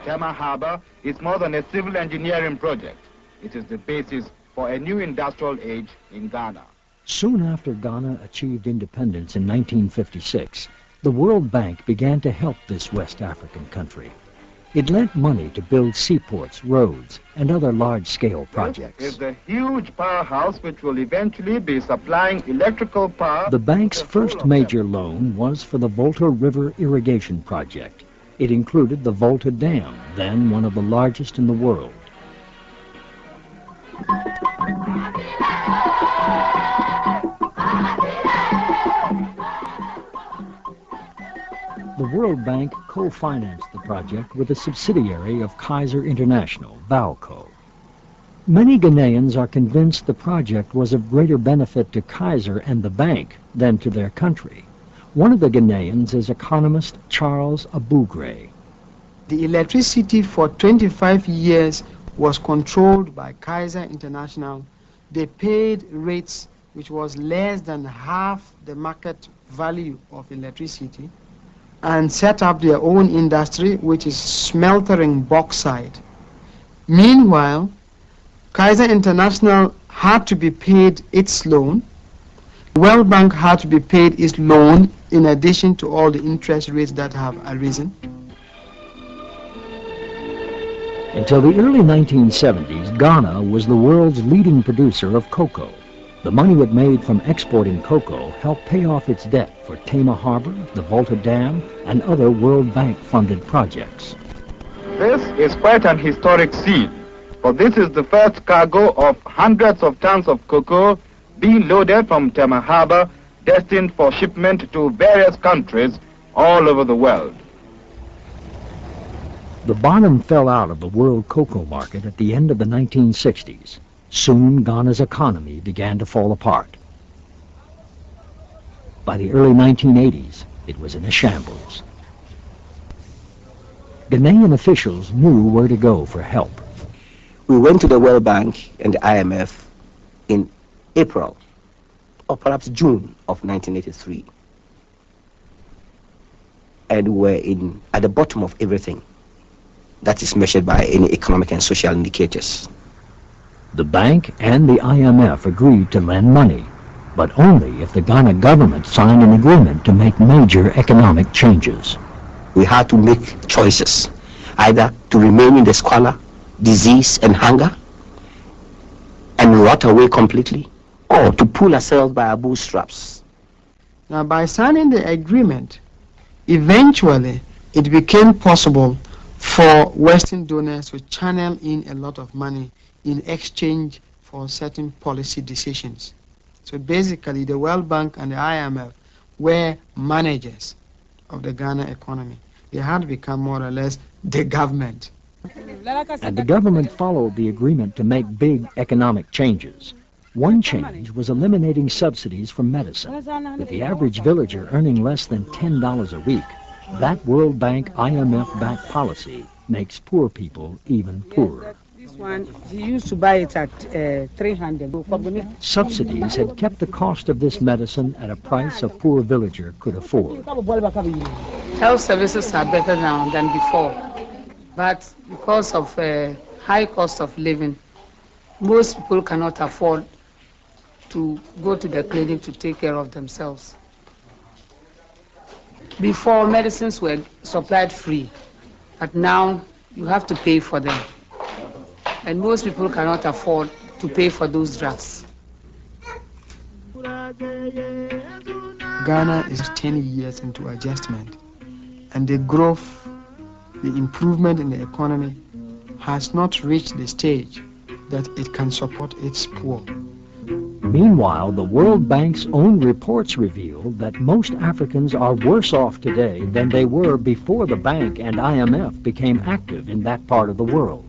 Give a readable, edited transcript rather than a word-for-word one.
Tema Harbor is more than a civil engineering project. It is the basis for a new industrial age in Ghana. Soon after Ghana achieved independence in 1956, the World Bank began to help this West African country. It lent money to build seaports, roads, and other large-scale projects. This is the huge powerhouse which will eventually be supplying electrical power. The bank's first major loan was for the Volta River irrigation project. It included the Volta Dam, then one of the largest in the world. The World Bank co-financed the project with a subsidiary of Kaiser International, Valco. Many Ghanaians are convinced the project was of greater benefit to Kaiser and the bank than to their country. One of the Ghanaians is economist Charles Abugre. The electricity for 25 years was controlled by Kaiser International. They paid rates which was less than half the market value of electricity, and set up their own industry, which is smeltering bauxite. Meanwhile, Kaiser International had to be paid its loan. World Bank had to be paid its loan in addition to all the interest rates that have arisen. Until the early 1970s, Ghana was the world's leading producer of cocoa. The money it made from exporting cocoa helped pay off its debt for Tema Harbor, the Volta Dam, and other World Bank-funded projects. This is quite an historic scene, for this is the first cargo of hundreds of tons of cocoa being loaded from Tema Harbor, destined for shipment to various countries all over the world. The bottom fell out of the world cocoa market at the end of the 1960s. Soon, Ghana's economy began to fall apart. By the early 1980s, it was in a shambles. Ghanaian officials knew where to go for help. We went to the World Bank and the IMF in April, or perhaps June of 1983. And we were at the bottom of everything that is measured by any economic and social indicators. The bank and the IMF agreed to lend money, but only if the Ghana government signed an agreement to make major economic changes. We had to make choices, either to remain in the squalor, disease, and hunger, and rot away completely, or to pull ourselves by our bootstraps. Now, by signing the agreement, eventually it became possible for Western donors to channel in a lot of money in exchange for certain policy decisions. So basically, the World Bank and the IMF were managers of the Ghana economy. They had become more or less the government. And the government followed the agreement to make big economic changes. One change was eliminating subsidies for medicine. With the average villager earning less than $10 a week, that World Bank IMF-backed policy makes poor people even poorer. This one, he used to buy it at 300. Subsidies had kept the cost of this medicine at a price a poor villager could afford. Health services are better now than before, but because of high cost of living, most people cannot afford to go to the clinic to take care of themselves. Before, medicines were supplied free, but now you have to pay for them. And most people cannot afford to pay for those drugs. Ghana is 10 years into adjustment, and the growth, the improvement in the economy has not reached the stage that it can support its poor. Meanwhile, the World Bank's own reports reveal that most Africans are worse off today than they were before the bank and IMF became active in that part of the world.